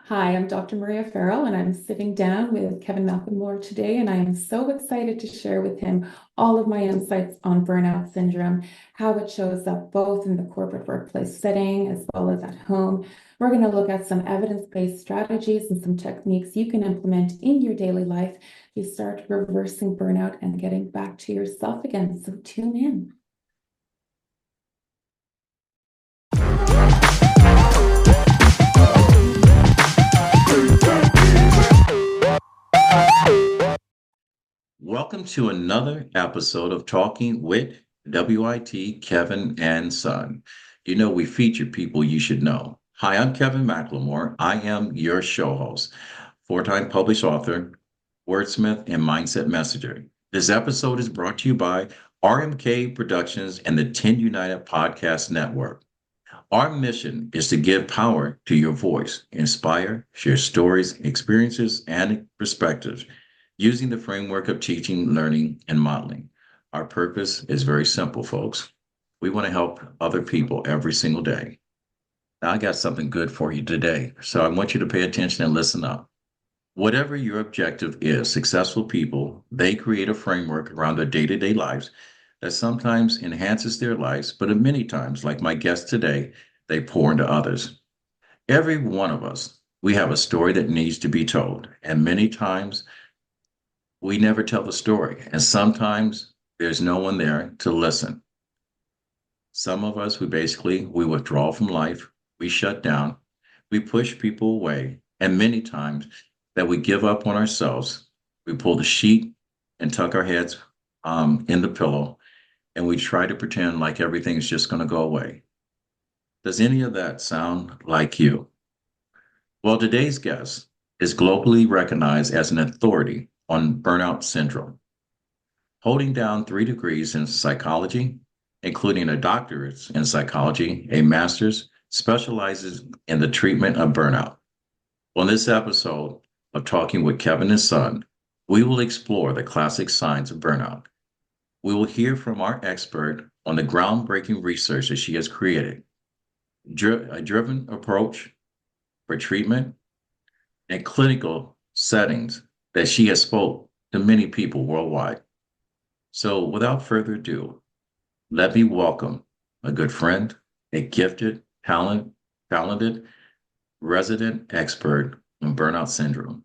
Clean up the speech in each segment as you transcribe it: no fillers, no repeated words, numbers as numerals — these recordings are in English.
Hi, I'm Dr. Maria Farrell, and I'm sitting down with Kevin McLemore today, and I am so excited to share with him all of my insights on burnout syndrome, how it shows up both in the corporate workplace setting as well as at home. We're going to look at some evidence-based strategies and some techniques you can implement in your daily life to start reversing burnout and getting back to yourself again. So tune in. Welcome to another episode of Talking with WIT Kevin and Son. You know, we feature people you should know. Hi, I'm Kevin McLemore. I am your show host, four-time published author, wordsmith, and mindset messenger. This episode is brought to you by RMK Productions and the 10 United Podcast Network. Our mission is to give power to your voice, inspire, share stories, experiences, and perspectives using the framework of teaching, learning, and modeling. Our purpose is very simple, folks. We want to help other people every single day. Now, I got something good for you today, so I want you to pay attention and listen up. Whatever your objective is, successful people, they create a framework around their day-to-day lives that sometimes enhances their lives, but many times, like my guest today, they pour into others. Every one of us, we have a story that needs to be told, and many times we never tell the story, and sometimes there's no one there to listen. Some of us, we withdraw from life, we shut down, we push people away, and many times that we give up on ourselves, we pull the sheet and tuck our heads in the pillow, and we try to pretend like everything's just going to go away. Does any of that sound like you? Well, today's guest is globally recognized as an authority on burnout syndrome, holding down 3 degrees in psychology, including a doctorate in psychology, a master's, specializes in the treatment of burnout. On this episode of Talking with Kevin and Son, we will explore the classic signs of burnout. We will hear from our expert on the groundbreaking research that she has created, a driven approach for treatment and clinical settings that she has spoke to many people worldwide. So without further ado, let me welcome a good friend, a gifted, talented resident expert on burnout syndrome.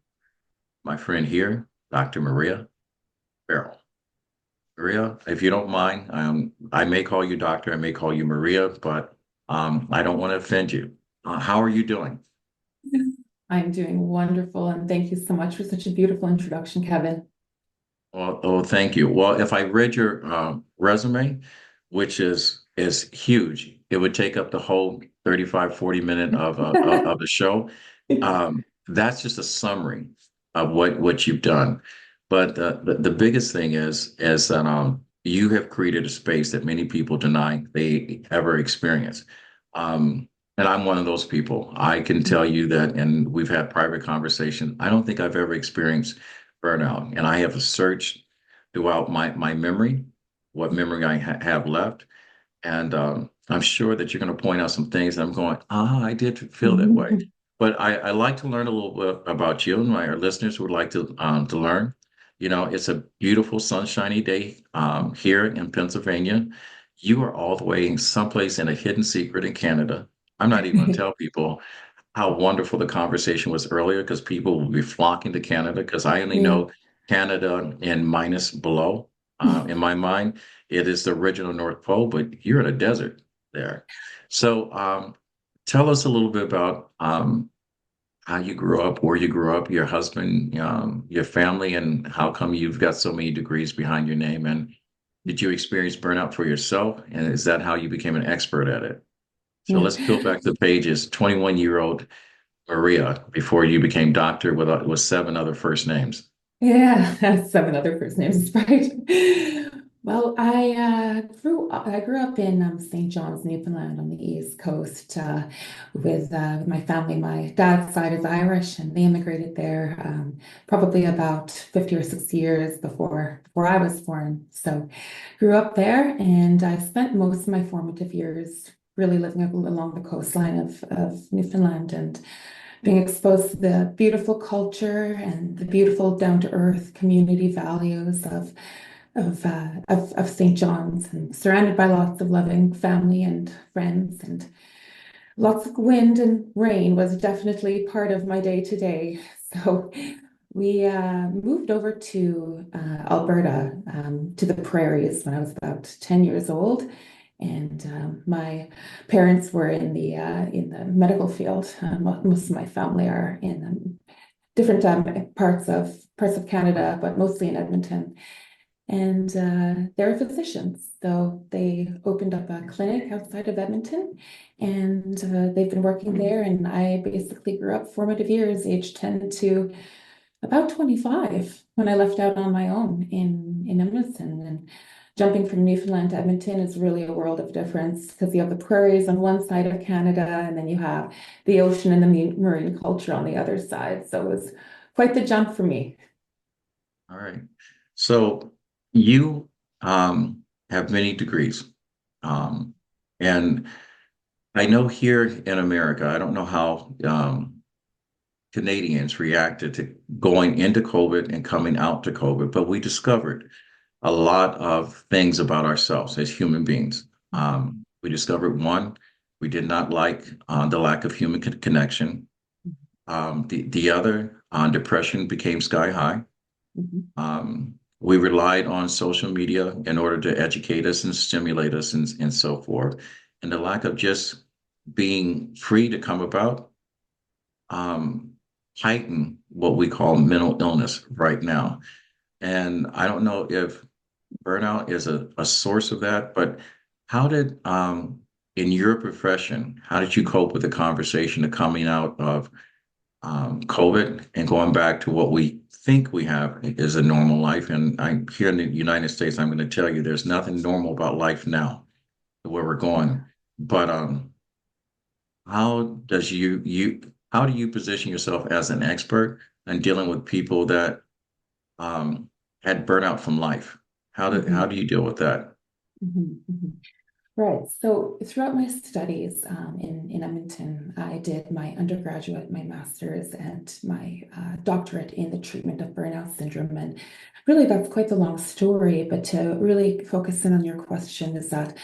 My friend here, Dr. Maria Farrell. Maria, if you don't mind, I may call you doctor, I may call you Maria, but I don't want to offend you. How are you doing? I'm doing wonderful, and thank you so much for such a beautiful introduction, Kevin. Well, oh, thank you. Well, if I read your resume, which is huge, it would take up the whole 35, 40 minute of the show. That's just a summary of what you've done. But the biggest thing is that you have created a space that many people deny they ever experience. And I'm one of those people. I can tell you that, and we've had private conversations. I don't think I've ever experienced burnout, and I have searched throughout my memory, what memory I have left, and I'm sure that you're going to point out some things that I'm going, I did feel that way. But I like to learn a little bit about you, and our listeners would like to learn. You know, it's a beautiful sunshiny day here in Pennsylvania. You are all the way someplace in a hidden secret in Canada. I'm not even going to tell people how wonderful the conversation was earlier because people will be flocking to Canada because I only Yeah. know Canada in minus below. In my mind, it is the original North Pole, but you're in a desert there. So tell us a little bit about how you grew up, where you grew up, your husband, your family, and how come you've got so many degrees behind your name. And did you experience burnout for yourself? And is that how you became an expert at it? So Yeah. let's peel back the pages. 21-year-old Maria before you became doctor with 7 other first names. Yeah, that's 7 other first names, right? Well, I grew up in St. John's, Newfoundland, on the East Coast, with my family. My dad's side is Irish, and they immigrated there probably about 50 or 60 years before I was born. So, grew up there, and I spent most of my formative years really living along the coastline of Newfoundland, and being exposed to the beautiful culture and the beautiful down-to-earth community values of St. John's, and surrounded by lots of loving family and friends, and lots of wind and rain was definitely part of my day to day. So we moved over to Alberta, to the prairies when I was about 10 years old. And my parents were in the medical field. Most of my family are in different parts of Canada, but mostly in Edmonton. And they're physicians, so they opened up a clinic outside of Edmonton, and they've been working there. And I basically grew up formative years, age 10 to about 25, when I left out on my own in Edmonton. And jumping from Newfoundland to Edmonton is really a world of difference, because you have the prairies on one side of Canada, and then you have the ocean and the marine culture on the other side. So it was quite the jump for me. All right. So you have many degrees. Um, and I know here in America, I don't know how Canadians reacted to going into COVID and coming out to COVID, but we discovered a lot of things about ourselves as human beings. We discovered one, we did not like the lack of human connection. The other, depression became sky high. Mhm. We relied on social media in order to educate us and stimulate us and so forth. And the lack of just being free to come about um, heighten what we call mental illness right now. And I don't know if burnout is a source of that, but how did, in your profession, how did you cope with the conversation of coming out of COVID and going back to what we think we have is a normal life? And I here in the United States, I'm going to tell you, there's nothing normal about life now, where we're going. But how does how do you position yourself as an expert in dealing with people that had burnout from life? How Mhm. do you deal with that? Mhm. Mhm. Right. So throughout my studies in Edmonton, I did my undergraduate, my master's, and my doctorate in the treatment of burnout syndrome. And really, that's quite the long story. But to really focus in on your question is that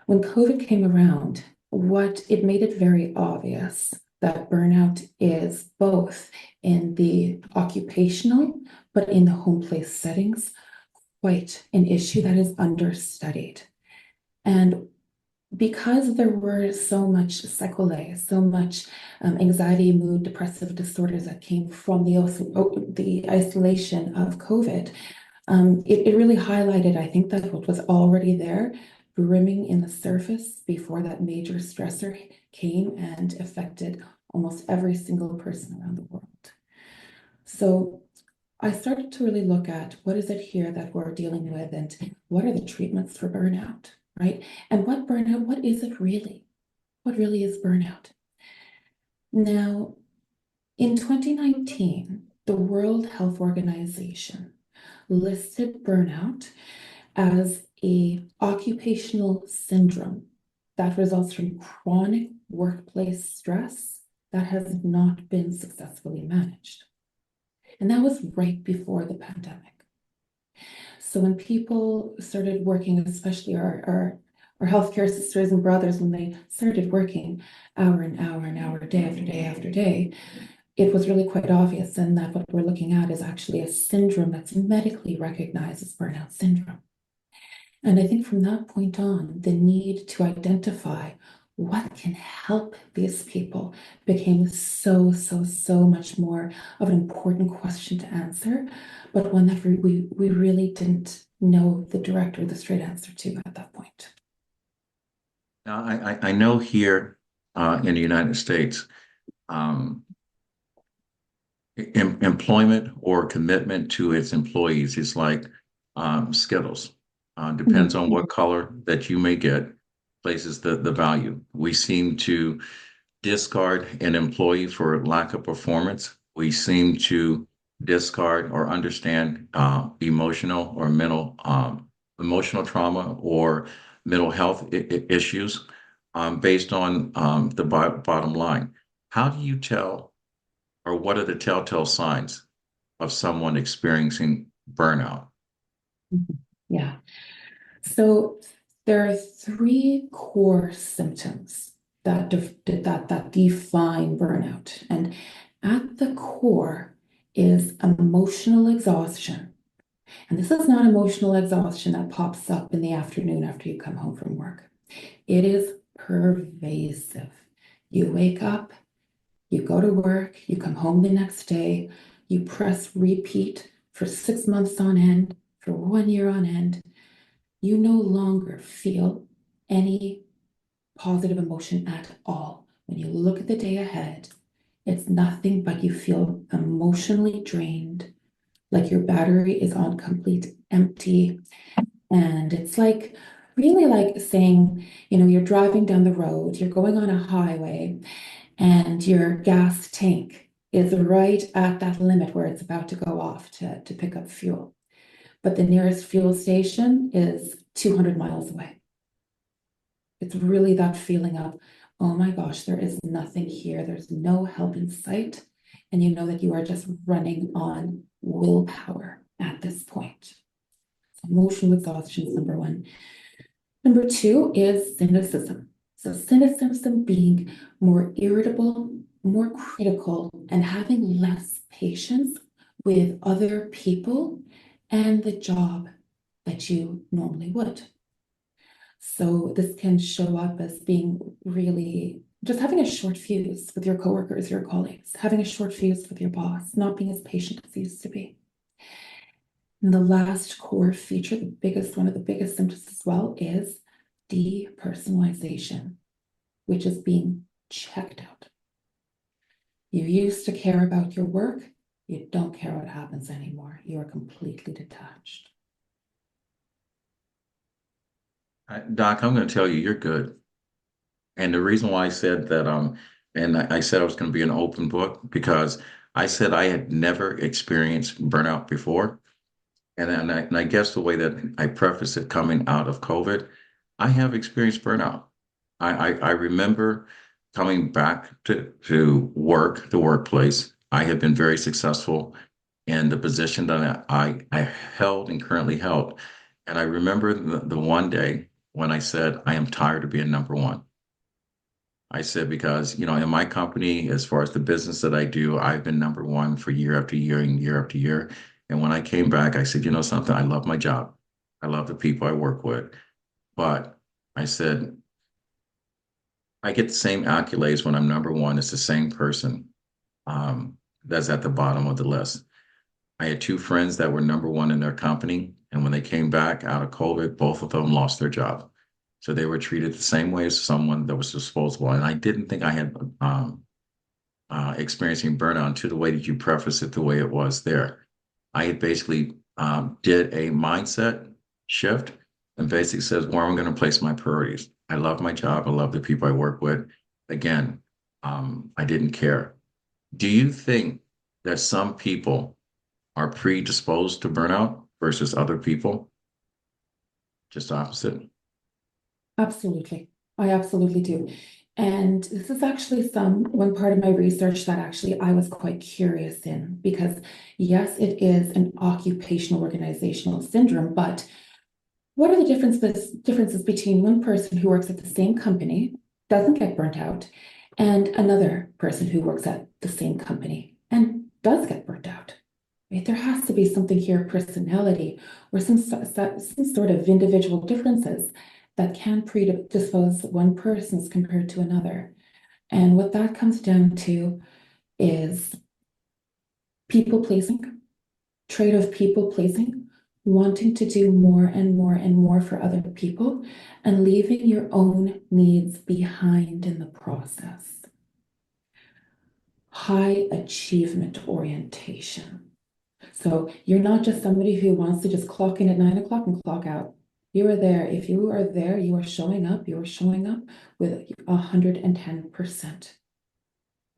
when COVID came around, what it made it very obvious that burnout is both in the occupational, but in the home place settings, quite an issue that is understudied. And because there were so much sequelae, so much anxiety, mood, depressive disorders that came from the isolation of COVID, it really highlighted, I think, that what was already there, brimming in the surface before that major stressor came and affected almost every single person around the world. So I started to really look at what is it here that we're dealing with, and what are the treatments for burnout, right? And what is it really? What really is burnout? Now, in 2019, the World Health Organization listed burnout as a occupational syndrome that results from chronic workplace stress that has not been successfully managed. And that was right before the pandemic. So when people started working, especially our healthcare sisters and brothers, when they started working hour and hour and hour, day after day after day, it was really quite obvious then that what we're looking at is actually a syndrome that's medically recognized as burnout syndrome. And I think from that point on, the need to identify what can help these people became so much more of an important question to answer, but one that we really didn't know the direct or the straight answer to at that point. Now, I know here in the United States, um, employment or commitment to its employees is like Skittles. Depends on what Mhm. color that you may get, places the value. We seem to discard an employee for lack of performance. We seem to discard or understand emotional trauma or mental health issues based on the bottom line. How do you tell or what are the telltale signs of someone experiencing burnout? Mhm. Yeah. So there are three core symptoms that define burnout. And at the core is emotional exhaustion. And this is not emotional exhaustion that pops up in the afternoon after you come home from work. It is pervasive. You wake up, you go to work, you come home the next day, you press repeat for 6 months on end, for 1 year on end. You no longer feel any positive emotion at all. When you look at the day ahead, it's nothing but you feel emotionally drained, like your battery is on complete empty. And it's like really like saying, you're driving down the road, you're going on a highway, and your gas tank is right at that limit where it's about to go off to pick up fuel. But the nearest fuel station is 200 miles away. It's really that feeling of, oh my gosh, there is nothing here. There's no help in sight. And you know that you are just running on willpower at this point. So emotional exhaustion is number one. Number two is cynicism. So cynicism being more irritable, more critical, and having less patience with other people and the job that you normally would. So this can show up as being really just having a short fuse with your coworkers, your colleagues, having a short fuse with your boss, not being as patient as you used to be. And the last core feature, one of the biggest symptoms as well, is depersonalization, which is being checked out. You used to care about your work. You don't care what happens anymore. You are completely detached. Doc, I'm going to tell you, you're good. And the reason why I said that, and I said I was going to be an open book because I said I had never experienced burnout before. And I guess the way that I preface it coming out of COVID, I have experienced burnout. I remember coming back to work, the workplace. I have been very successful in the position that I held and currently held. And I remember the one day when I said, I am tired of being number one. I said, because, in my company, as far as the business that I do, I've been number one for year after year and year after year. And when I came back, I said, something, I love my job. I love the people I work with. But I said, I get the same accolades when I'm number one. It's the same person that's at the bottom of the list. I had two friends that were number one in their company. And when they came back out of COVID, both of them lost their job. So they were treated the same way as someone that was disposable. And I didn't think I had experiencing burnout to the way that you preface it the way it was there. I had basically did a mindset shift and basically says where I'm going to place my priorities. I love my job. I love the people I work with. Again, I didn't care. Do you think that some people are predisposed to burnout versus other people? Just opposite? Absolutely. I absolutely do. And this is actually one part of my research that actually I was quite curious in because yes, it is an occupational organizational syndrome, but what are the differences between one person who works at the same company, doesn't get burnt out, and another person who works at the same company and does get burnt out? Right? There has to be something here, personality, or some sort of individual differences that can predispose one person's compared to another. And what that comes down to is people pleasing, trait of people pleasing, wanting to do more and more and more for other people, and leaving your own needs behind in the process. High achievement orientation. So you're not just somebody who wants to just clock in at 9 o'clock and clock out. You are there. If you are there, you are showing up with 110%.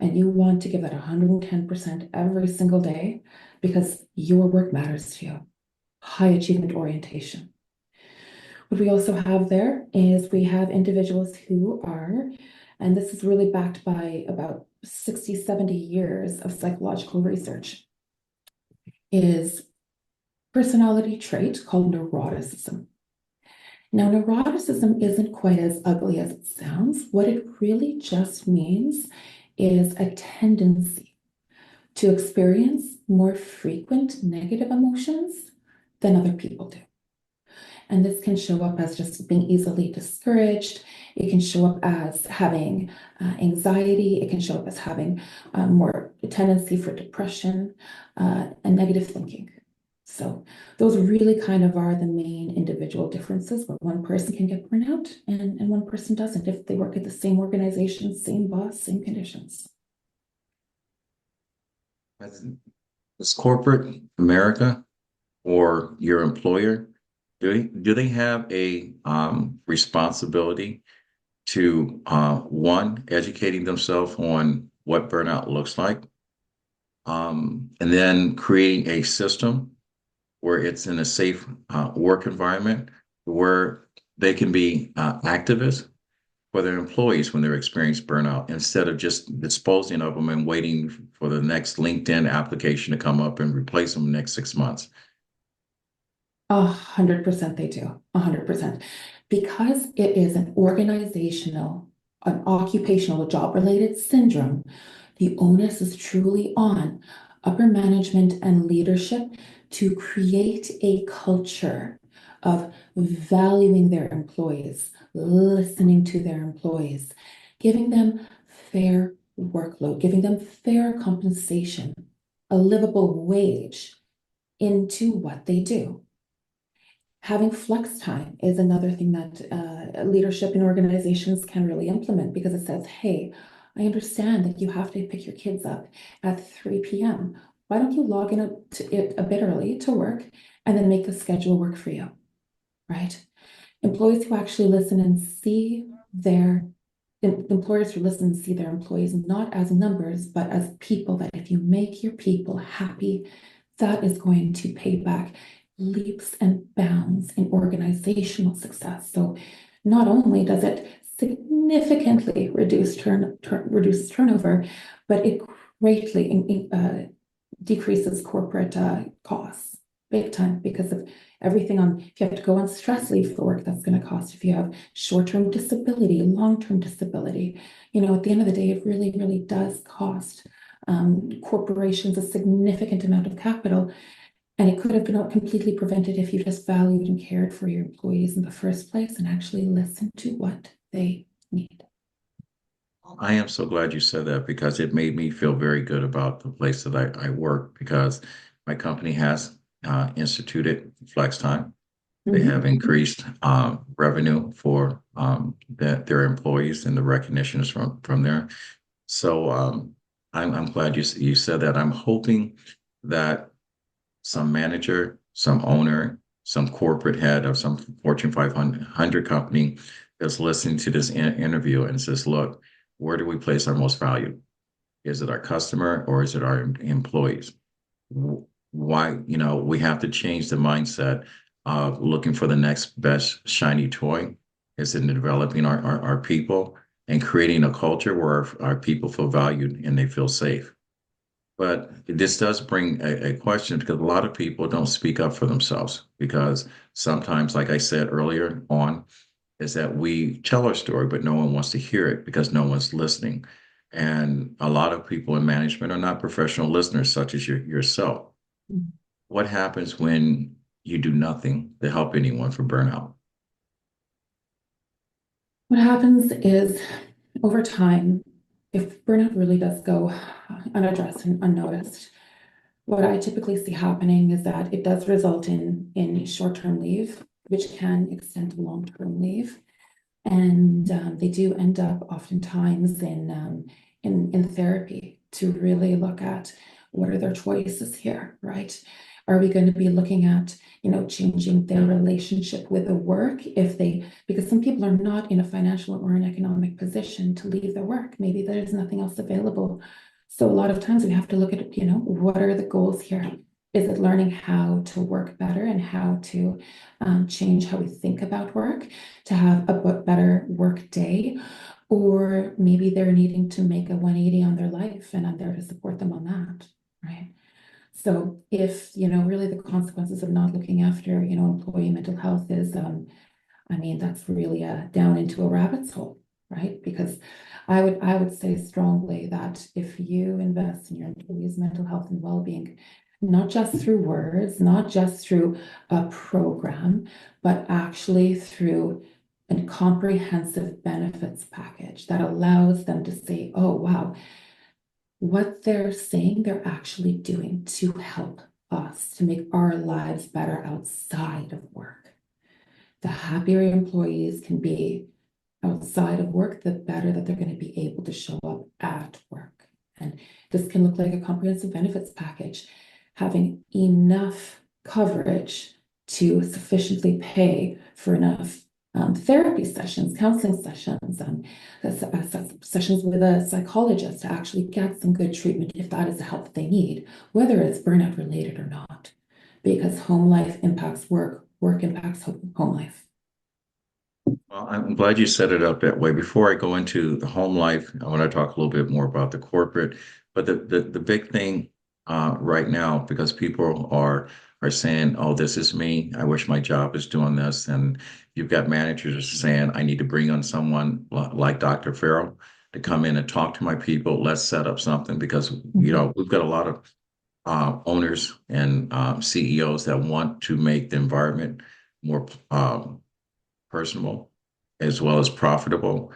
And you want to give that 110% every single day because your work matters to you. High achievement orientation. What we also have there is we have individuals who are, and this is really backed by about 60, 70 years of psychological research is personality trait called neuroticism. Now, neuroticism isn't quite as ugly as it sounds. What it really just means is a tendency to experience more frequent negative emotions than other people do. And this can show up as just being easily discouraged. It can show up as having anxiety. It can show up as having more tendency for depression and negative thinking. So those really kind of are the main individual differences where one person can get burnout and one person doesn't if they work at the same organization, same boss, same conditions. Does corporate America or your employer, do they have a responsibility to one, educating themselves on what burnout looks like, and then creating a system where it's in a safe work environment where they can be activists for their employees when they're experiencing burnout instead of just disposing of them and waiting for the next LinkedIn application to come up and replace them in the next 6 months. 100% they do, 100%. Because it is an organizational, an occupational, job-related syndrome, the onus is truly on upper management and leadership to create a culture of valuing their employees, listening to their employees, giving them fair workload, giving them fair compensation, a livable wage into what they do. Having flex time is another thing that leadership in organizations can really implement because it says, hey, I understand that you have to pick your kids up at 3 p.m. Why don't you log in a bit early to work and then make the schedule work for you, right? Employees who actually listen and see employers who listen and see their employees not as numbers, but as people, that if you make your people happy, that is going to pay back leaps and bounds in organizational success. So not only does it significantly reduce turnover, but it greatly decreases corporate costs big time because of everything if you have to go on stress leave for work, that's going to cost. If you have short-term disability, long-term disability, at the end of the day, it really, really does cost corporations a significant amount of capital. And it could have been completely prevented if you just valued and cared for your employees in the first place and actually listened to what they need. I am so glad you said that because it made me feel very good about the place that I work because my company has instituted flex time. They have increased revenue for their employees and the recognition is from there. So I'm glad you said that. I'm hoping that some manager, some owner, some corporate head of some Fortune 500 company is listening to this interview and says, look, where do we place our most value? Is it our customer or is it our employees? Why, we have to change the mindset of looking for the next best shiny toy. Is in developing our people and creating a culture where our people feel valued and they feel safe. But this does bring a question because a lot of people don't speak up for themselves because sometimes, like I said earlier on, is that we tell our story, but no one wants to hear it because no one's listening. And a lot of people in management are not professional listeners, such as yourself. Mm-hmm. What happens when you do nothing to help anyone for burnout? What happens is over time, if burnout really does go unaddressed and unnoticed, what I typically see happening is that it does result in short-term leave, which can extend to long-term leave. And they do end up oftentimes in therapy to really look at what are their choices here, right? Are we going to be looking at, changing their relationship with the work because some people are not in a financial or an economic position to leave their work. Maybe there's nothing else available. So a lot of times we have to look at, what are the goals here? Is it learning how to work better and how to change how we think about work to have a better work day? or maybe they're needing to make a 180 on their life, and I'm there to support them on that, right? So if, really the consequences of not looking after, employee mental health is, I mean, that's really down into a rabbit's hole, right? Because I would say strongly that if you invest in your employees' mental health and well-being, not just through words, not just through a program, but actually through a comprehensive benefits package that allows them to say, oh, wow, what they're saying they're actually doing to help us to make our lives better outside of work. The happier employees can be outside of work, the better that they're going to be able to show up at work. And this can look like a comprehensive benefits package, having enough coverage to sufficiently pay for enough therapy sessions, counseling sessions, sessions with a psychologist to actually get some good treatment if that is the help that they need, whether it's burnout related or not, because home life impacts work, work impacts home life. Well, I'm glad you set it up that way. Before I go into the home life, I want to talk a little bit more about the corporate. But the big thing right now, because people are saying, "Oh, this is me. I wish my job was doing this," and you've got managers saying, "I need to bring on someone like Dr. Farrell to come in and talk to my people. Let's set up something because we've got a lot of owners and CEOs that want to make the environment more personable as well as profitable.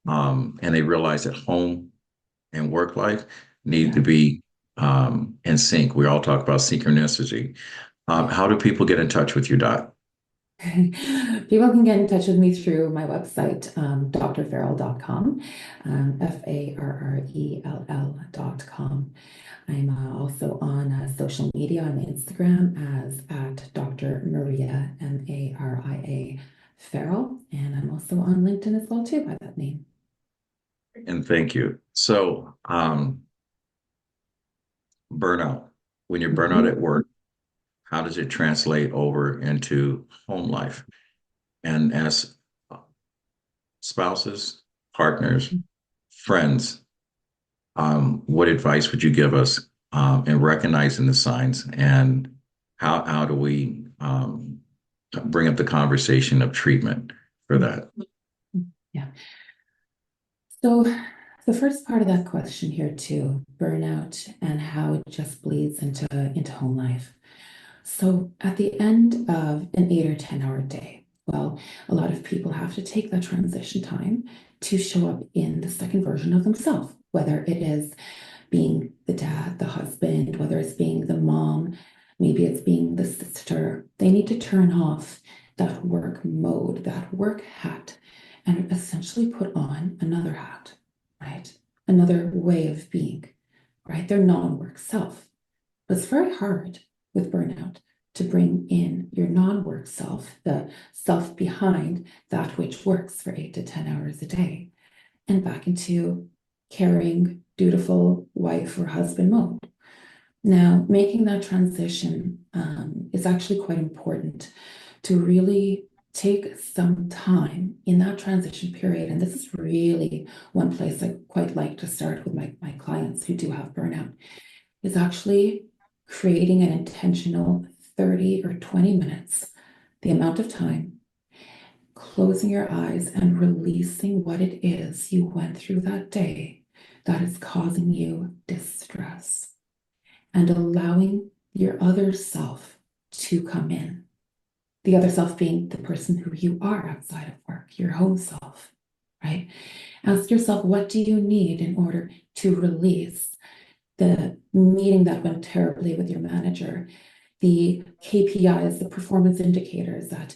And they realize that home and work life need to be in sync. We all talk about synchronicity. How do people get in touch with you, Dot? People can get in touch with me through my website, drfarrell.com, Farrell.com. I'm also on social media on Instagram as at Dr. Maria, Maria Farrell, and I'm also on LinkedIn as well too by that name. And thank you. So, burnout. When you're burnout at work, how does it translate over into home life? And as spouses, partners, friends, what advice would you give us in recognizing the signs, and how do we bring up the conversation of treatment for that? Yeah. So the first part of that question here too, burnout and how it just bleeds into home life. So at the end of an 8 or 10 hour day, well, a lot of people have to take that transition time to show up in the second version of themselves, whether it is being the dad, the husband, whether it's being the mom, maybe it's being the sister. They need to turn off that work mode, that work hat, and essentially put on another hat, right? Another way of being, right? Their non-work self. But it's very hard with burnout to bring in your non-work self, the self behind that which works for 8 to 10 hours a day, and back into caring, dutiful wife or husband mode. Now, making that transition is actually quite important to really take some time in that transition period. And this is really one place I quite like to start with my clients who do have burnout, is actually creating an intentional 30 or 20 minutes, the amount of time, closing your eyes and releasing what it is you went through that day that is causing you distress, and allowing your other self to come in. The other self being the person who you are outside of work, your home self, right? Ask yourself, what do you need in order to release the meeting that went terribly with your manager, the KPIs, the performance indicators that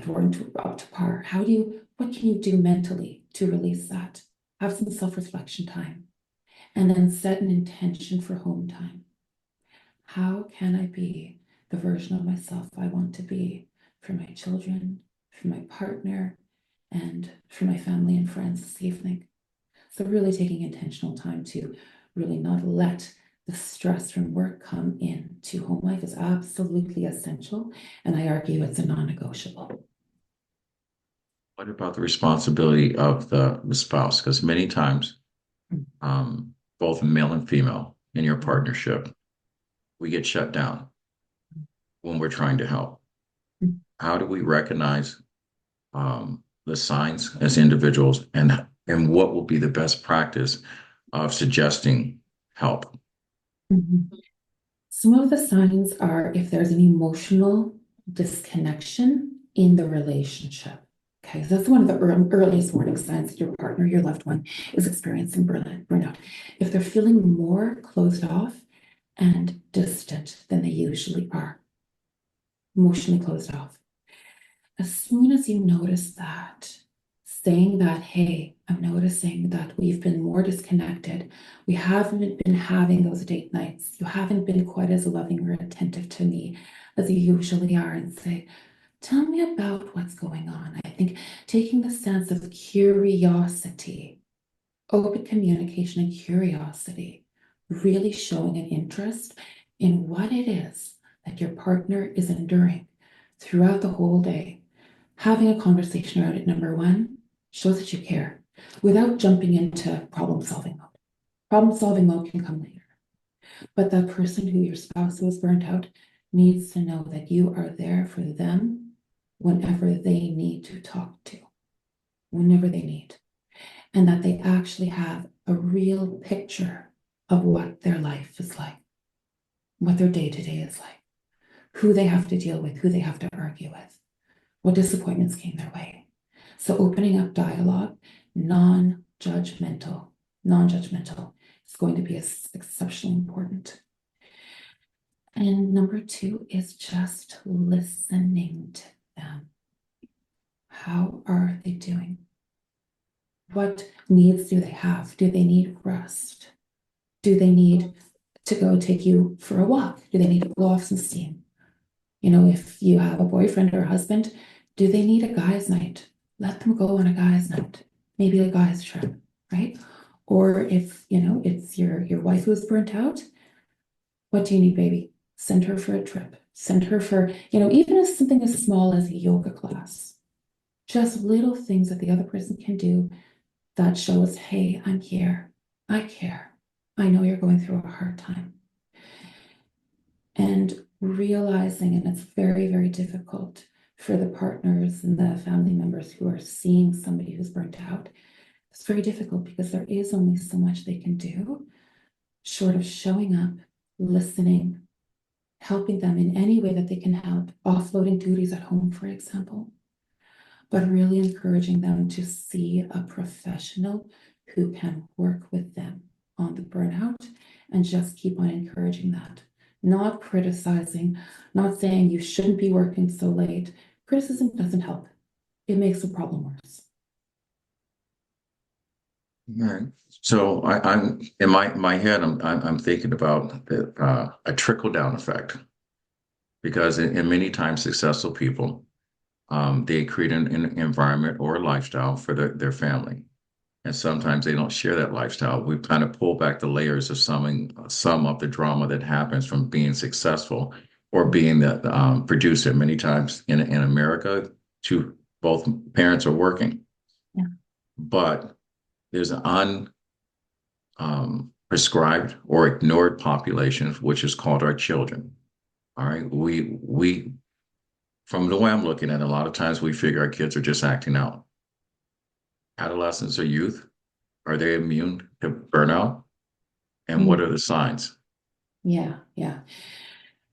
weren't up to par? What can you do mentally to release that? Have some self-reflection time, and then set an intention for home time. How can I be the version of myself I want to be for my children, for my partner, and for my family and friends this evening? So really taking intentional time to really not let the stress from work come in to home life is absolutely essential. And I argue it's a non-negotiable. What about the responsibility of the spouse? Because many times, both male and female in your partnership, we get shut down when we're trying to help. How do we recognize the signs as individuals, and what will be the best practice of suggesting help? Mhm. Some of the signs are if there's an emotional disconnection in the relationship. Okay, so that's one of the earliest warning signs that your partner, your loved one, is experiencing burnout. If they're feeling more closed off and distant than they usually are, emotionally closed off. As soon as you notice that, saying that, hey, I'm noticing that we've been more disconnected. We haven't been having those date nights. You haven't been quite as loving or attentive to me as you usually are, and say, tell me about what's going on. I think taking the sense of curiosity, open communication and curiosity, really showing an interest in what it is that your partner is enduring throughout the whole day. Having a conversation around it, number one, shows that you care without jumping into problem solving mode. Problem solving mode can come later. But that person who your spouse who is burnt out needs to know that you are there for them whenever they need to talk to, whenever they need, and that they actually have a real picture of what their life is like, what their day-to-day is like, who they have to deal with, who they have to argue with, what disappointments came their way. So opening up dialogue, non-judgmental, is going to be exceptionally important. And number two is just listening to them. How are they doing? What needs do they have? Do they need rest? Do they need to go take you for a walk? Do they need to blow off some steam? You know, if you have a boyfriend or a husband, do they need a guy's night? Let them go on a guy's night, maybe a guy's trip, right? Or if, you know, it's your wife who's burnt out, what do you need, baby? Send her for a trip. Send her for, you know, even as something as small as a yoga class. Just little things that the other person can do that shows, hey, I'm here. I care. I know you're going through a hard time. And realizing, and it's very, very difficult for the partners and the family members who are seeing somebody who's burnt out. It's very difficult because there is only so much they can do, short of showing up, listening, helping them in any way that they can help, offloading duties at home, for example, but really encouraging them to see a professional who can work with them on the burnout, and just keep on encouraging that. Not criticizing, not saying you shouldn't be working so late. Criticism doesn't help. It makes the problem worse. Right. So I'm in my head. I'm thinking about a trickle down effect, because in many times successful people, they create an environment or a lifestyle for their family. And sometimes they don't share that lifestyle. We kind of pull back the layers of some of the drama that happens from being successful or being the producer. Many times in America, both parents are working, Yeah. but there's an prescribed or ignored population, which is called our children. All right, we from the way I'm looking at it, a lot of times we figure our kids are just acting out. Adolescents or youth, are they immune to burnout? And what Mm. are the signs? Yeah, yeah.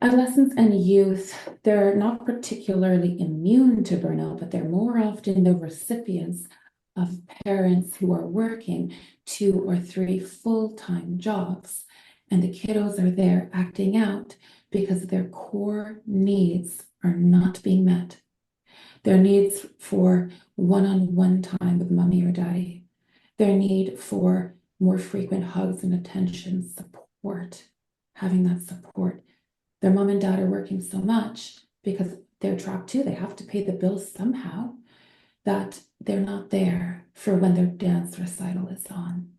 Adolescents and youth, they're not particularly immune to burnout, but they're more often the recipients of parents who are working 2 or 3 full-time jobs. And the kiddos are there acting out because their core needs are not being met. Their needs for one-on-one time with mommy or daddy, their need for more frequent hugs and attention, support, having that support. Their mom and dad are working so much because they're trapped too. They have to pay the bills somehow, that they're not there for when their dance recital is on.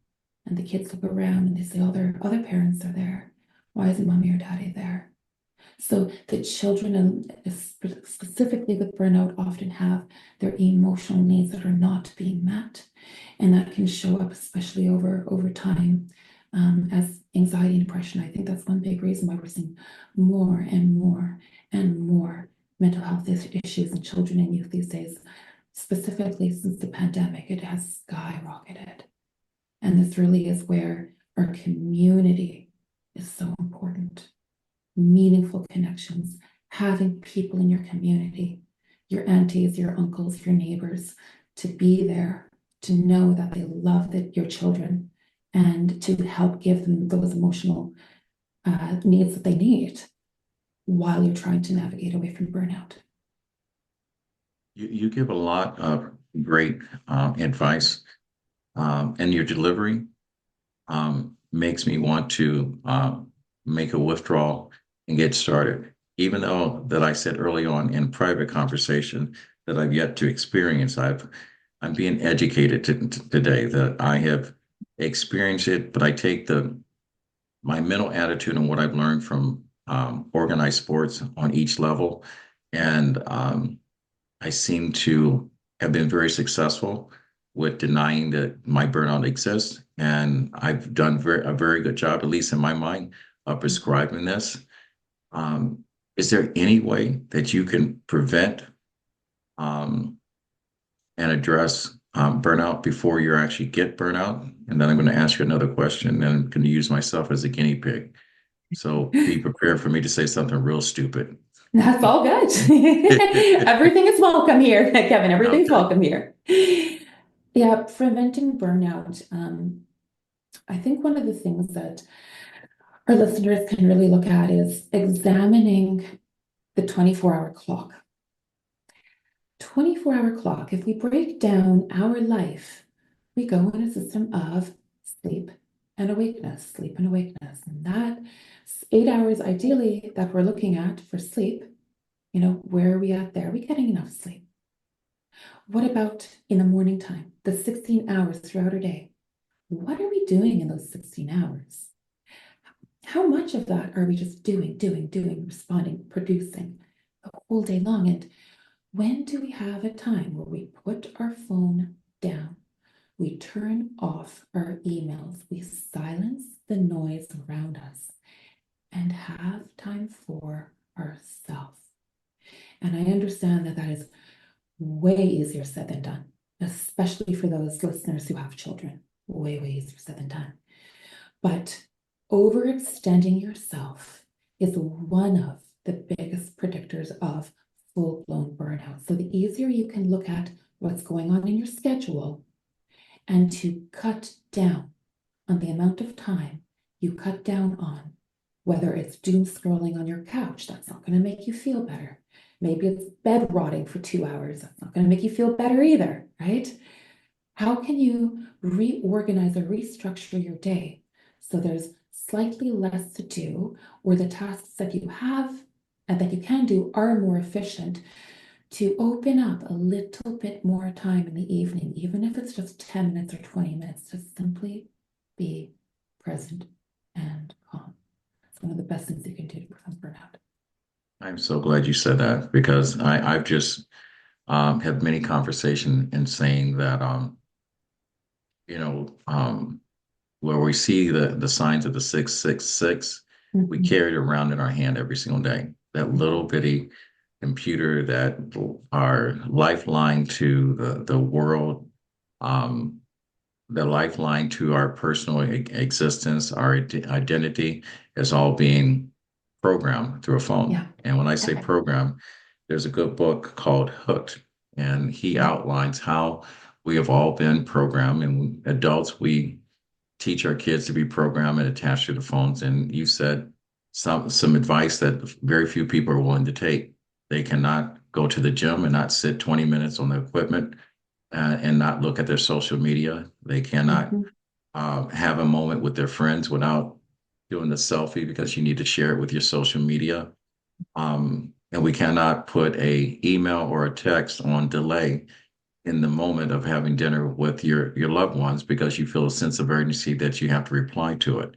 And the kids look around and they say, oh, their other parents are there. Why isn't mommy or daddy there? So the children, and specifically with burnout, often have their emotional needs that are not being met. And that can show up, especially over time, as anxiety and depression. I think that's one big reason why we're seeing more and more and more mental health issues in children and youth these days. Specifically since the pandemic, it has skyrocketed. And this really is where our community is so important. Meaningful connections, having people in your community, your aunties, your uncles, your neighbors, to be there, to know that they love your children, and to help give them those emotional needs that they need while you're trying to navigate away from burnout. You give a lot of great advice, and your delivery makes me want to make a withdrawal and get started. Even though that I said early on in private conversation that I've yet to experience, I'm being educated today that I have experienced it, but I take my mental attitude and what I've learned from organized sports on each level, and I seem to have been very successful with denying that my burnout exists. And I've done a very good job, at least in my mind, of prescribing this. Is there any way that you can prevent um, and address burnout before you actually get burnout? And then I'm going to ask you another question, and I'm going to use myself as a guinea pig. So be prepared for me to say something real stupid. That's all good. Everything is welcome here, Kevin. Everything's Okay. welcome here. Yeah, preventing burnout. I think one of the things that our listeners can really look at is examining the 24-hour clock. 24-hour clock, if we break down our life, we go in a system of sleep and awakeness, sleep and awakeness. And that 8 hours ideally that we're looking at for sleep, where are we at there? Are we getting enough sleep? What about in the morning time, the 16 hours throughout our day? What are we doing in those 16 hours? How much of that are we just doing, responding, producing the whole day long? And when do we have a time where we put our phone down? We turn off our emails, we silence the noise around us, and have time for ourselves. And I understand that is way easier said than done, especially for those listeners who have children. Way easier said than done. But overextending yourself is one of the biggest predictors of full-blown burnout. So the easier you can look at what's going on in your schedule and to cut down on the amount of time you cut down on, whether it's doom scrolling on your couch, that's not going to make you feel better. Maybe it's bed rotting for 2 hours. That's not going to make you feel better either, right? How can you reorganize or restructure your day so there's slightly less to do, or the tasks that you have and that you can do are more efficient, to open up a little bit more time in the evening, even if it's just 10 minutes or 20 minutes, to simply be present and calm. It's one of the best things you can do to prevent burnout. I'm so glad you said that because I've just had many conversations in saying that you know where we see the signs of the 666, we carry it around in our hand every single day. That little bitty computer that our lifeline to the world, um, the lifeline to our personal existence, our identity is all being programmed through a phone. Yeah. And when I say Okay. program, there's a good book called Hooked, and he outlines how we have all been programmed. And adults, we teach our kids to be programmed and attached to the phones. And you said some advice that very few people are willing to take. They cannot go to the gym and not sit 20 minutes on the equipment and not look at their social media. They cannot have a moment with their friends without doing the selfie because you need to share it with your social media. And we cannot put a email or a text on delay in the moment of having dinner with your loved ones because you feel a sense of urgency that you have to reply to it.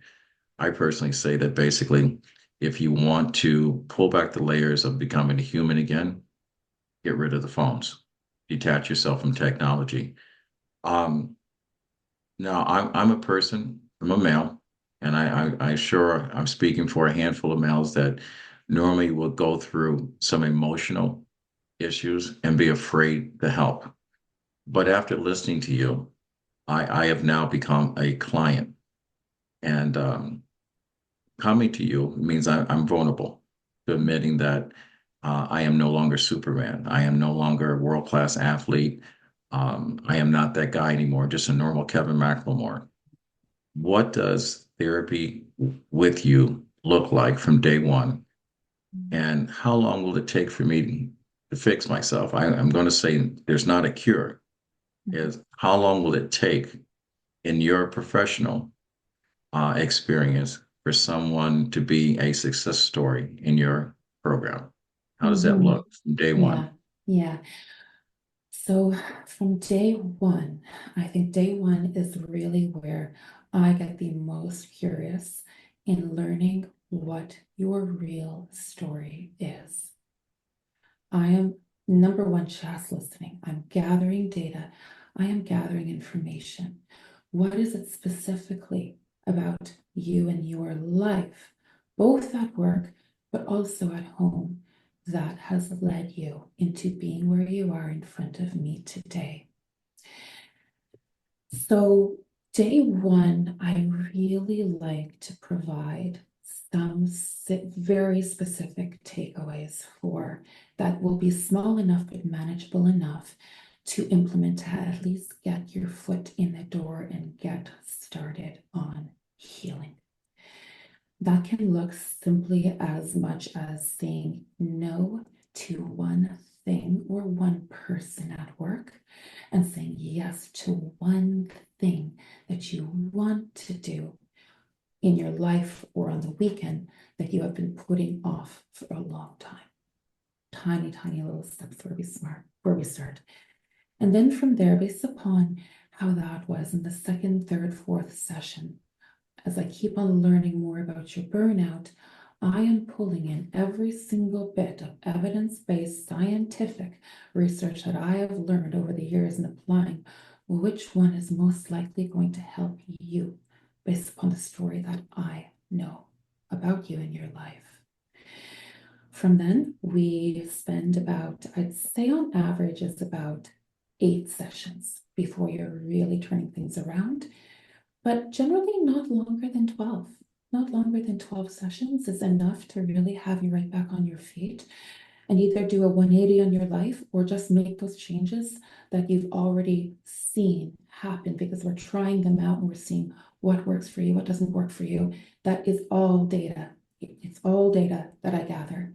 I personally say that basically if you want to pull back the layers of becoming a human again, get rid of the phones, detach yourself from technology. Um, Now, I'm a person, I'm a male, and I sure I'm speaking for a handful of males that normally will go through some emotional issues and be afraid to help. But after listening to you, I have now become a client, and coming to you means I'm vulnerable to admitting that I am no longer Superman. I am no longer a world-class athlete. I am not that guy anymore, just a normal Kevin McLemore. What does therapy with you look like from day one? And how long will it take for me to fix myself? I'm going to say there's not a cure. Is how long will it take in your professional experience for someone to be a success story in your program? How does that Mhm. look from day Yeah, one? yeah. So from day one, I think day one is really where I get the most curious in learning what your real story is. I am number one, just listening. I'm gathering data. I am gathering information. What is it specifically about you and your life, both at work, but also at home, that has led you into being where you are in front of me today? So, day one, I really like to provide some very specific takeaways for that will be small enough but manageable enough to implement to at least get your foot in the door and get started on healing. That can look simply as much as saying no to one thing or one person at work and saying yes to one thing that you want to do in your life or on the weekend that you have been putting off for a long time. Tiny, tiny little steps where we start. And then from there, based upon how that was in the second, third, fourth session, as I keep on learning more about your burnout, I am pulling in every single bit of evidence-based scientific research that I have learned over the years and applying which one is most likely going to help you based upon the story that I know about you in your life. From then, we spend about, I'd say on average, is about 8 sessions before you're really turning things around, but generally not longer than 12. Not longer than 12 sessions is enough to really have you right back on your feet and either do a 180 on your life or just make those changes that you've already seen happen, because we're trying them out and we're seeing what works for you, what doesn't work for you. That is all data. It's all data that I gather.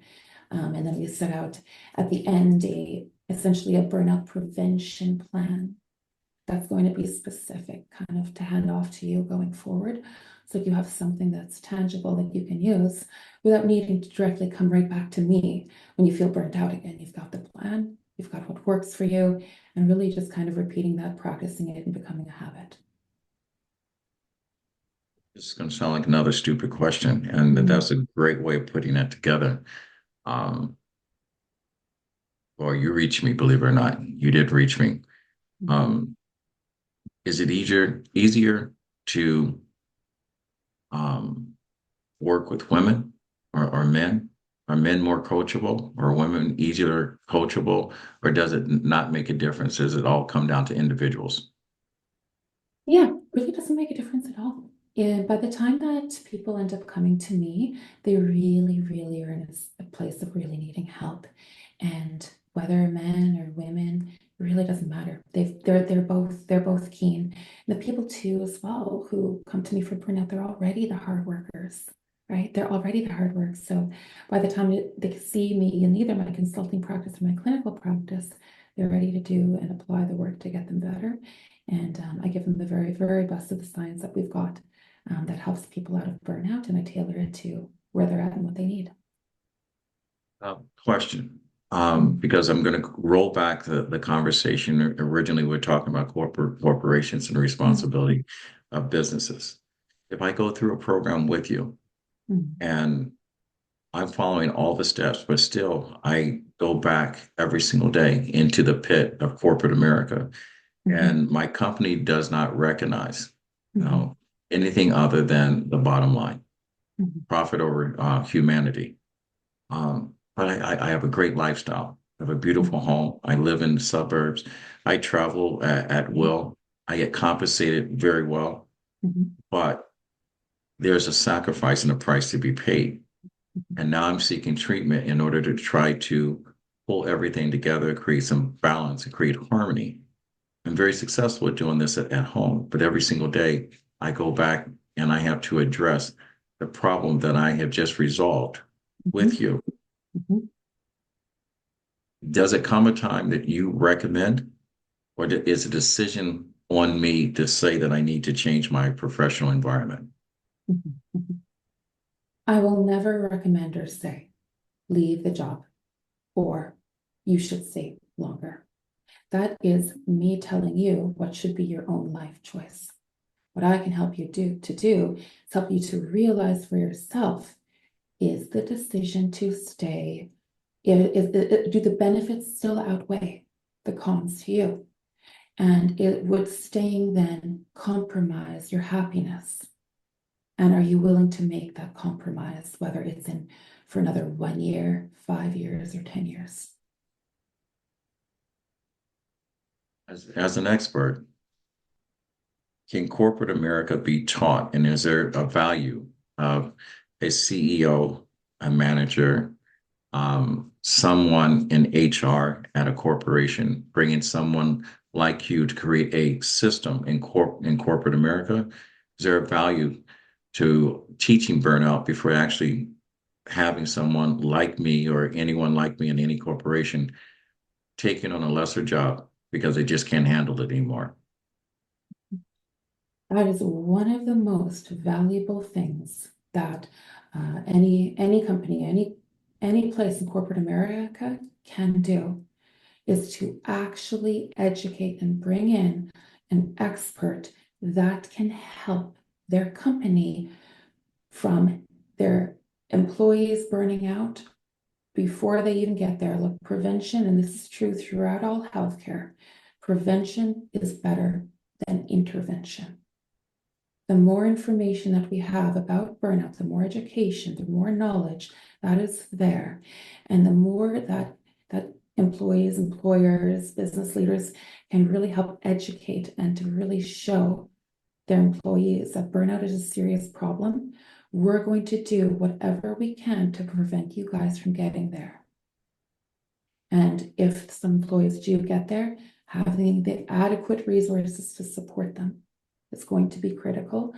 And then we set out at the end essentially a burnout prevention plan that's going to be specific kind of to hand off to you going forward. So you have something that's tangible that you can use without needing to directly come right back to me when you feel burnt out again. You've got the plan, you've got what works for you, and really just kind of repeating that, practicing it, and becoming a habit. This is going to sound like another stupid question, and Mm. that's a great way of putting that together. Um, or you reached me, believe it or not, you did reach me. Mm. Um, is it easier to um, work with women or men? Are men more coachable or women easier coachable, or does it not make a difference? Does it all come down to individuals? Yeah, really doesn't make a difference at all. And by the time that people end up coming to me, they really, really are in a place of really needing help. And whether men or women, it really doesn't matter. They're both keen. And the people too as well who come to me for burnout, they're already the hard workers, right? They're already the hard work. So by the time they see me in either my consulting practice or my clinical practice, they're ready to do and apply the work to get them better. And I give them the very, very best of the science that we've got that helps people out of burnout, and I tailor it to where they're at and what they need. Question, Mm. because I'm going to roll back the conversation. Originally, we are talking about corporations and Mm. responsibility of businesses. If I go through a program with you Mm. and I'm following all the steps, but still, I go back every single day into the pit of corporate America. Mhm, And my company does not recognize, you mhm, know, anything other than the bottom line, mhm, profit over humanity. But I have a great lifestyle. I have a beautiful mhm, home. I live in the suburbs. I travel at will. I get compensated very well, mhm, but there's a sacrifice and a price to be paid. mhm, And now I'm seeking treatment in order to try to pull everything together, create some balance, and create harmony. I'm very successful at doing this at home, but every single day I go back and I have to address the problem that I have just resolved with mhm, you. mhm. Does it come a time that you recommend, or is a decision on me to say that I need to change my professional environment? Mhm, mhm. I will never recommend or say, leave the job or you should stay longer. That is me telling you what should be your own life choice. What I can help you do is help you to realize for yourself, is the decision to stay, do the benefits still outweigh the cons to you? And would staying then compromise your happiness? And are you willing to make that compromise, whether it's in for another 1 year, 5 years, or 10 years? As an expert, can corporate America be taught? And is there a value of a CEO, a manager, someone in HR at a corporation, bringing someone like you to create a system in corporate America? Is there a value to teaching burnout before actually having someone like me or anyone like me in any corporation taking on a lesser job because they just can't handle it anymore? That is one of the most valuable things that any company, any place in corporate America can do, is to actually educate and bring in an expert that can help their company from their employees burning out before they even get there. Look, prevention, and this is true throughout all healthcare, prevention is better than intervention. The more information that we have about burnout, the more education, the more knowledge that is there, and the more that employees, employers, business leaders can really help educate and to really show their employees that burnout is a serious problem, we're going to do whatever we can to prevent you guys from getting there. And if some employees do get there, having the adequate resources to support them is going to be critical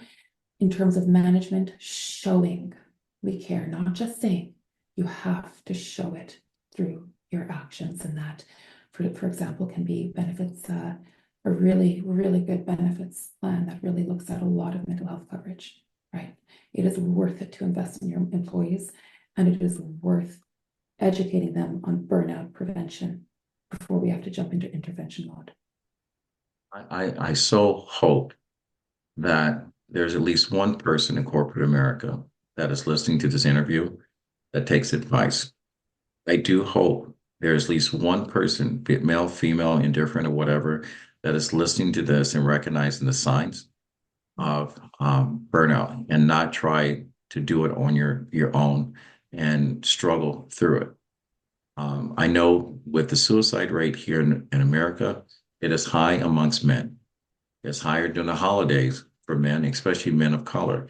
in terms of management, showing we care, not just saying. You have to show it through your actions, and that, for example, can be benefits, a really, really good benefits plan that really looks at a lot of mental health coverage, right? It is worth it to invest in your employees, and it is worth educating them on burnout prevention before we have to jump into intervention mode. I so hope that there's at least one person in corporate America that is listening to this interview that takes advice. I do hope there's at least one person, be it male, female, indifferent, or whatever, that is listening to this and recognizing the signs of burnout and not try to do it on your own and struggle through it. I know with the suicide rate here in America, it is high amongst men. It's higher during the holidays for men, especially men of color.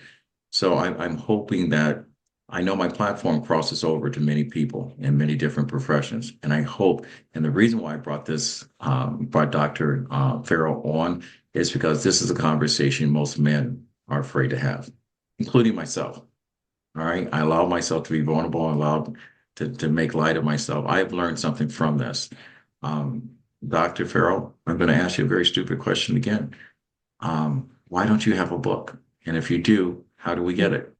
So I'm hoping that I know my platform crosses over to many people in many different professions. And I hope, and the reason why I brought Dr. Farrell on is because this is a conversation most men are afraid to have, including myself. All right. I allow myself to be vulnerable. I allow to make light of myself. I've learned something from this. Um, Dr. Farrell, I'm going to ask you a very stupid question again. Why don't you have a book? And if you do, how do we get it?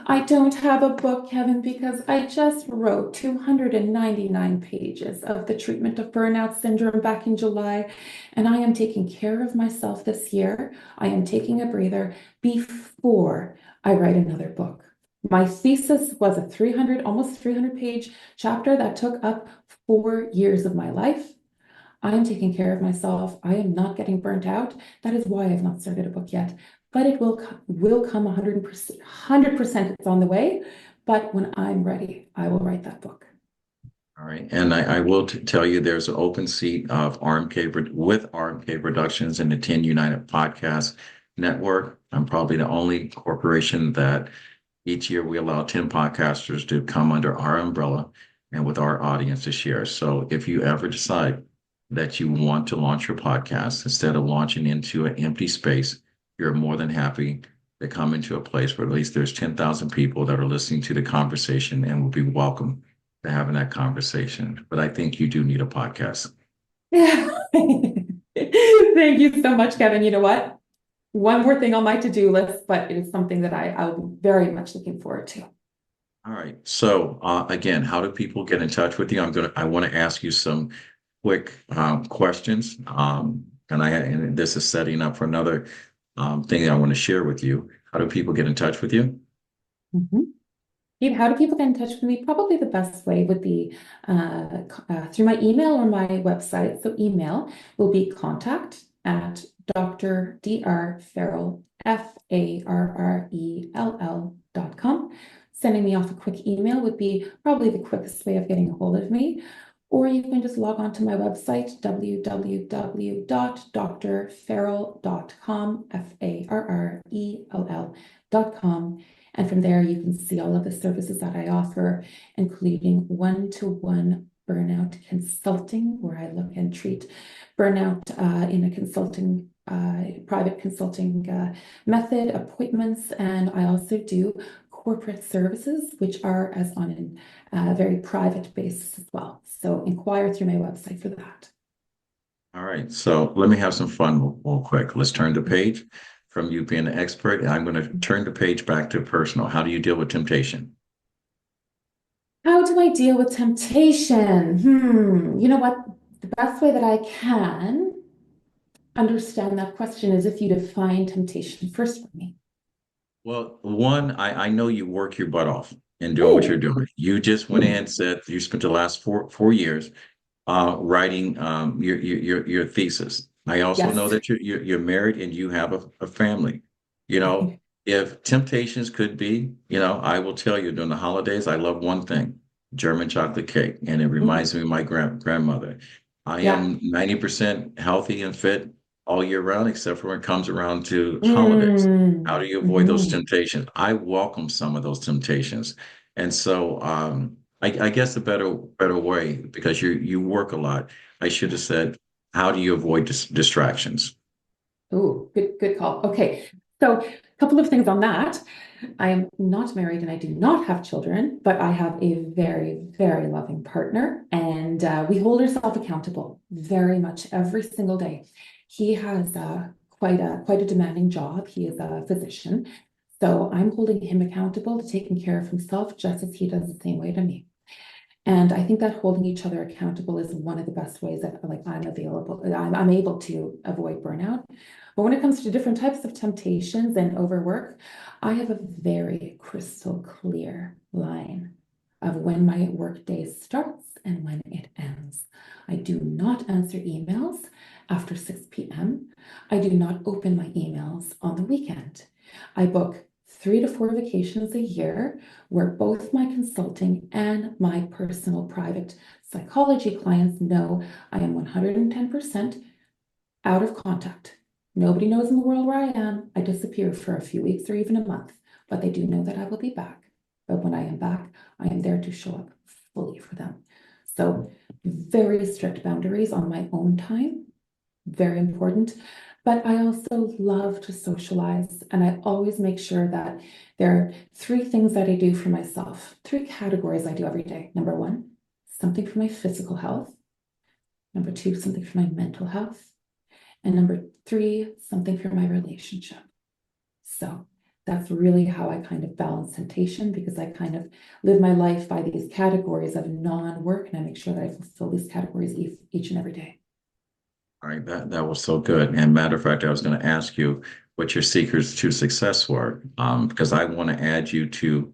I don't have a book, Kevin, because I just wrote 299 pages of the treatment of burnout syndrome back in July, and I am taking care of myself this year. I am taking a breather before I write another book. My thesis was a 300, almost 300 page chapter that took up 4 years of my life. I am taking care of myself. I am not getting burnt out. That is why I've not started a book yet. But it will come 100%, 100% it's on the way. But when I'm ready, I will write that book. All right. And I will tell you there's an open seat of with RMK Productions and the 10 United Podcast Network. I'm probably the only corporation that each year we allow 10 podcasters to come under our umbrella and with our audience to share. So if you ever decide that you want to launch your podcast, instead of launching into an empty space, you're more than happy to come into a place where at least there's 10,000 people that are listening to the conversation and will be welcome to having that conversation. But I think you do need a podcast. Yeah. Thank you so much, Kevin. You know what? One more thing on my to-do list, but it is something that I'll be very much looking forward to. All right. So again, how do people get in touch with you? I want to ask you some quick questions. And this is setting up for another thing that I want to share with you. How do people get in touch with you? Mhm. How do people get in touch with me? Probably the best way would be through my email or my website. So email will be contact@ Dr. Farrell, FARRELL.com. Sending me off a quick email would be probably the quickest way of getting a hold of me. Or you can just log on to my website, www.drfarrell.com, FARRELL.com. And from there, you can see all of the services that I offer, including one-to-one burnout consulting, where I look and treat burnout in a consulting, private consulting method, appointments, and I also do corporate services, which are as on a very private basis as well. So inquire through my website for that. All right. So let me have some fun real quick. Let's turn the page from you being an expert. And I'm going to turn the page back to personal. How do you deal with temptation? How do I deal with temptation? You know what? The best way that I can understand that question is if you define temptation first for me. Well, one, I know you work your butt off in doing what you're Oh, doing. You just went in and said you spent the last four years writing your thesis. I also know yes. that you're married and you have a family. You know, if temptations could be, I will tell you during the holidays, I love one thing, German chocolate cake, and it reminds me of my grandmother. I Yeah. am 90% healthy and fit all year round, except for when it comes around to holidays. How do you avoid those Mhm. temptations? I welcome some of those temptations. And so I guess a better way, because you work a lot. I should have said, how do you avoid distractions? Oh, good call. Okay. So a couple of things on that. I am not married and I do not have children, but I have a very, very loving partner, and we hold ourselves accountable very much every single day. He has quite a demanding job. He is a physician, so I'm holding him accountable to taking care of himself just as he does the same way to me. And I think that holding each other accountable is one of the best ways that like I'm able to avoid burnout. But when it comes to different types of temptations and overwork, I have a very crystal clear line of when my workday starts and when it ends. I do not answer emails after 6 p.m. I do not open my emails on the weekend. I book 3 to 4 vacations a year where both my consulting and my personal private psychology clients know I am 110% out of contact. Nobody knows in the world where I am. I disappear for a few weeks or even a month, but they do know that I will be back. But when I am back, I am there to show up fully for them. So very strict boundaries on my own time, very important. But I also love to socialize, and I always make sure that there are 3 things that I do for myself, 3 categories I do every day. Number 1, something for my physical health. Number 2, something for my mental health. And number 3, something for my relationship. So that's really how I kind of balance temptation, because I kind of live my life by these categories of non-work, and I make sure that I fulfill these categories each and every day. All right, that was so good. And matter of fact, I was going to ask you what your secrets to success were, because I want to add you to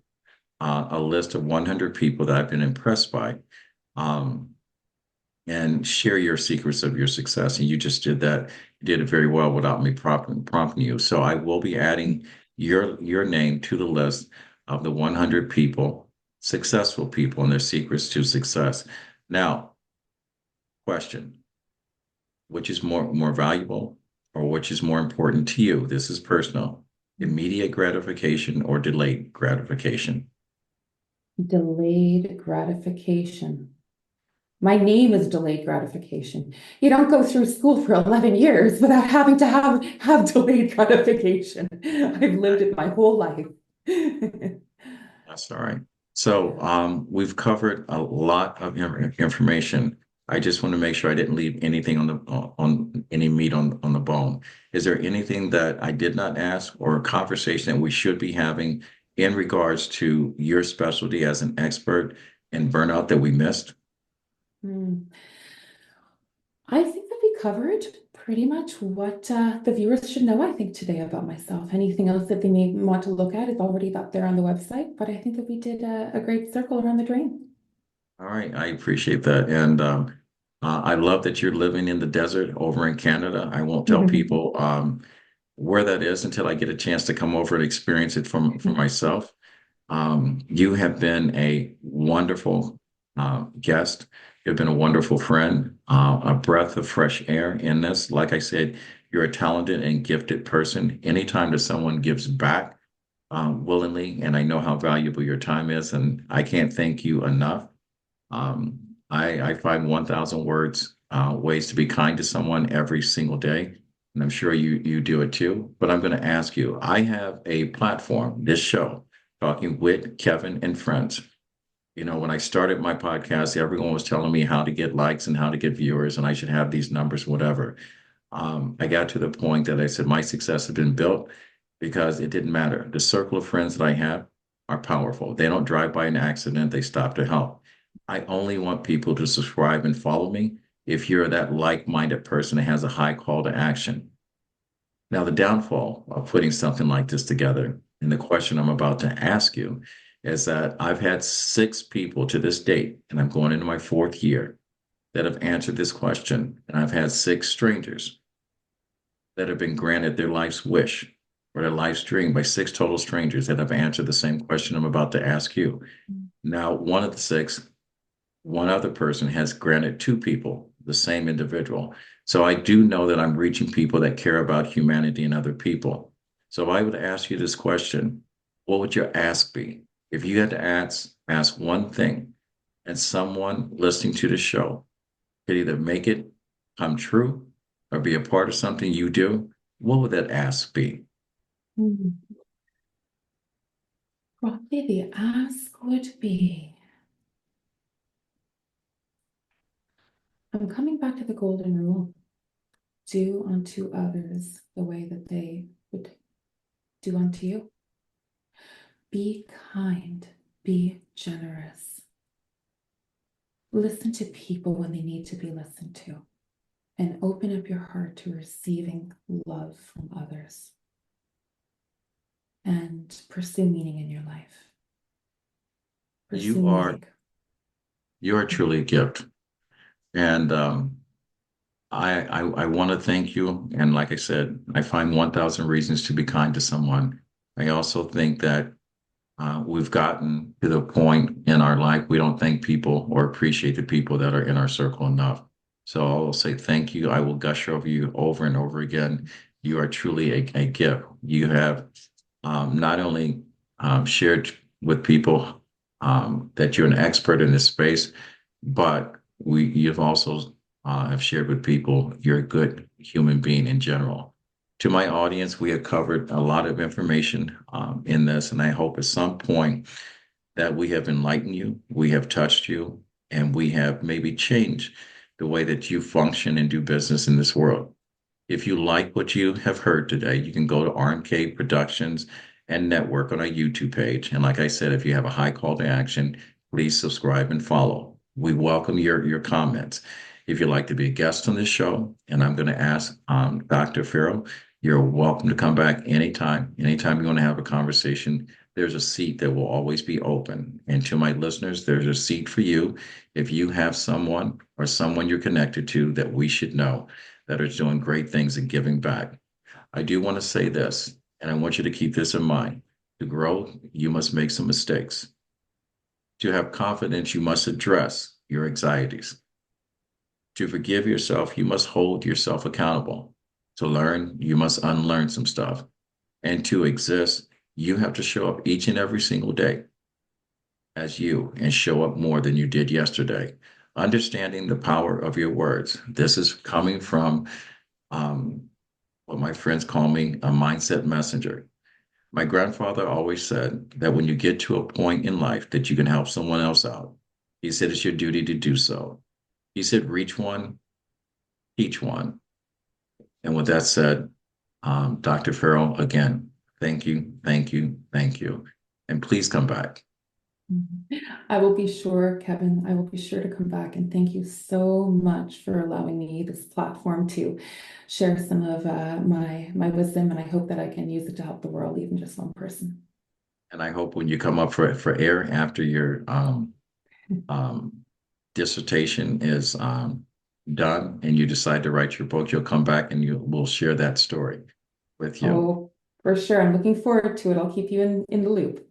a list of 100 people that I've been impressed by, um, and share your secrets of your success. And you just did that. You did it very well without me prompting you. So I will be adding your name to the list of the 100 people, successful people, and their secrets to success. Now, question: which is more valuable, or which is more important to you? This is personal. Immediate gratification or delayed gratification? Delayed gratification. My name is delayed gratification. You don't go through school for 11 years without having to have delayed gratification. I've lived it my whole life. That's all right. So we've covered a lot of information. I just want to make sure I didn't leave anything on any meat on the bone. Is there anything that I did not ask, or a conversation that we should be having in regards to your specialty as an expert in burnout that we missed? Hmm. I think that we covered pretty much what the viewers should know, I think, today about myself. Anything else that they may want to look at is already up there on the website, but I think that we did a great circle around the drain. All right, I appreciate that. And I love that you're living in the desert over in Canada. I won't tell people where that is until I get a chance to come over and experience it for myself. You have been a wonderful guest. You've been a wonderful friend, a breath of fresh air in this. Like I said, you're a talented and gifted person. Anytime that someone gives back willingly, and I know how valuable your time is, and I can't thank you enough. I find 1,000 words, ways to be kind to someone every single day. And I'm sure you do it too. But I'm going to ask you, I have a platform, this show, Talking with Kevin and Friends. You know, when I started my podcast, everyone was telling me how to get likes and how to get viewers, and I should have these numbers, whatever. I got to the point that I said my success had been built because it didn't matter. The circle of friends that I have are powerful. They don't drive by an accident, they stop to help. I only want people to subscribe and follow me if you're that like-minded person that has a high call to action. Now, the downfall of putting something like this together, and the question I'm about to ask you, is that I've had 6 people to this date, and I'm going into my 4th year, that have answered this question. And I've had 6 strangers that have been granted their life's wish or their life's dream by 6 total strangers that have answered the same question I'm about to ask you. Now, one of the 6, one other person has granted 2 people, the same individual. So I do know that I'm reaching people that care about humanity and other people. So I would ask you this question: what would your ask be? If you had to ask one thing, and someone listening to the show could either make it come true or be a part of something you do, what would that ask be? Probably the ask would be, I'm coming back to the golden rule. Do unto others the way that they would do unto you. Be kind, be generous. Listen to people when they need to be listened to, and open up your heart to receiving love from others. And pursue meaning in your life. Pursue You are meaning. you are truly a gift. And I want to thank you. And like I said, I find 1,000 reasons to be kind to someone. I also think that we've gotten to the point in our life we don't thank people or appreciate the people that are in our circle enough. So I will say thank you. I will gush over you over and over again. You are truly a gift. You have not only shared with people that you're an expert in this space, but you've also have shared with people you're a good human being in general. To my audience, we have covered a lot of information in this, and I hope at some point that we have enlightened you, we have touched you, and we have maybe changed the way that you function and do business in this world. If you like what you have heard today, you can go to RMK Productions and Network on our YouTube page. And like I said, if you have a high call to action, please subscribe and follow. We welcome your comments. If you'd like to be a guest on this show, and I'm going to ask Dr. Farrell, you're welcome to come back anytime. Anytime you want to have a conversation, there's a seat that will always be open. And to my listeners, there's a seat for you. If you have someone or someone you're connected to that we should know that are doing great things and giving back. I do want to say this, and I want you to keep this in mind. To grow, you must make some mistakes. To have confidence, you must address your anxieties. To forgive yourself, you must hold yourself accountable. To learn, you must unlearn some stuff. And to exist, you have to show up each and every single day as you and show up more than you did yesterday. Understanding the power of your words. This is coming from what my friends call me a mindset messenger. My grandfather always said that when you get to a point in life that you can help someone else out, he said it's your duty to do so. He said, reach one, teach one. And with that said, Dr. Farrell, again, thank you, thank you, thank you. And please come back. I will be sure, Kevin, I will be sure to come back, and thank you so much for allowing me this platform to share some of my wisdom, and I hope that I can use it to help the world, even just one person. And I hope when you come up for air after your dissertation is done and you decide to write your book, you'll come back and we'll share that story with you. Oh, for sure. I'm looking forward to it. I'll keep you in the loop.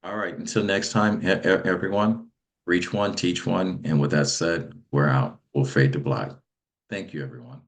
All right. Until next time, everyone, reach one, teach one. And with that said, we're out. We'll fade to black. Thank you, everyone.